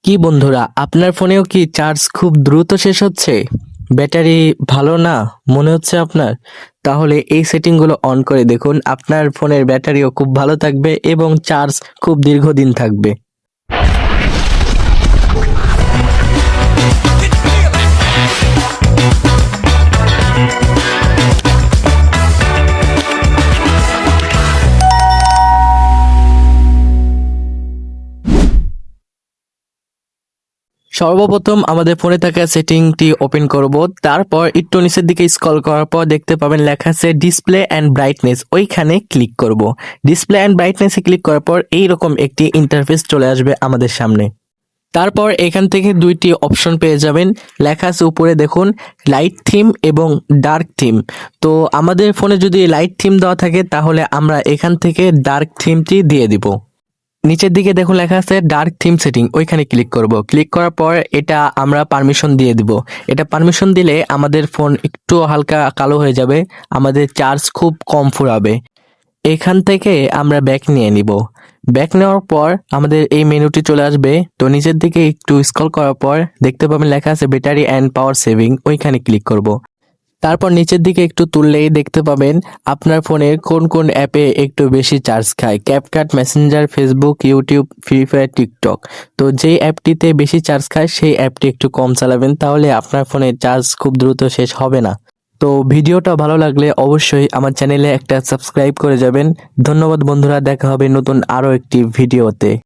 কি বন্ধুরা, আপনার ফোনেও কি চার্জ খুব দ্রুত শেষ হচ্ছে? ব্যাটারি ভালো না মনে হচ্ছে আপনার? তাহলে এই সেটিংগুলো অন করে দেখুন, আপনার ফোনের ব্যাটারিও খুব ভালো থাকবে এবং চার্জ খুব দীর্ঘদিন থাকবে। সর্বপ্রথম আমাদের ফোনে থাকা সেটিংটি ওপেন করব। তারপর একটু নিচের দিকে স্ক্রল করার পর দেখতে পাবেন লেখা আছে ডিসপ্লে অ্যান্ড ব্রাইটনেস, ওইখানে ক্লিক করব। ডিসপ্লে অ্যান্ড ব্রাইটনেসে ক্লিক করার পর এইরকম একটি ইন্টারফেস চলে আসবে আমাদের সামনে। তারপর এখান থেকে দুইটি অপশন পেয়ে যাবেন, লেখা আছে উপরে দেখুন লাইট থিম এবং ডার্ক থিম। তো আমাদের ফোনে যদি লাইট থিম দেওয়া থাকে তাহলে আমরা এখান থেকে ডার্ক থিমটি দিয়ে দিব। নিচের দিকে দেখুন লেখা আছে ডার্ক থিম সেটিং, ওইখানে ক্লিক করব। ক্লিক করার পর এটা আমরা পারমিশন দিয়ে দিব। এটা পারমিশন দিলে আমাদের ফোন একটু হালকা কালো হয়ে যাবে, আমাদের চার্জ খুব কম ফুরাবে। এখান থেকে আমরা ব্যাক নিয়ে নিব। ব্যাক নেওয়ার পর আমাদের এই মেনুটি চলে আসবে। তো নিচের দিকে একটু স্ক্রল করার পর দেখতে পাবেন লেখা আছে ব্যাটারি অ্যান্ড পাওয়ার সেভিং, ওইখানে ক্লিক করব। তারপর নিচের দিকে একটু তুললেই দেখতে পাবেন আপনার ফোনের কোন কোন অ্যাপে একটু বেশি চার্জ খায়, CapCut, Messenger, Facebook, YouTube, free fire, TikTok. তো যেই অ্যাপটিতে বেশি চার্জ খায় সেই অ্যাপটি একটু কম চালাবেন, তাহলে আপনার ফোনের চার্জ খুব দ্রুত শেষ হবে না। তো ভিডিওটা ভালো লাগলে অবশ্যই আমার চ্যানেলে একটা সাবস্ক্রাইব করে যাবেন। ধন্যবাদ বন্ধুরা, দেখা হবে নতুন আরও একটি ভিডিওতে।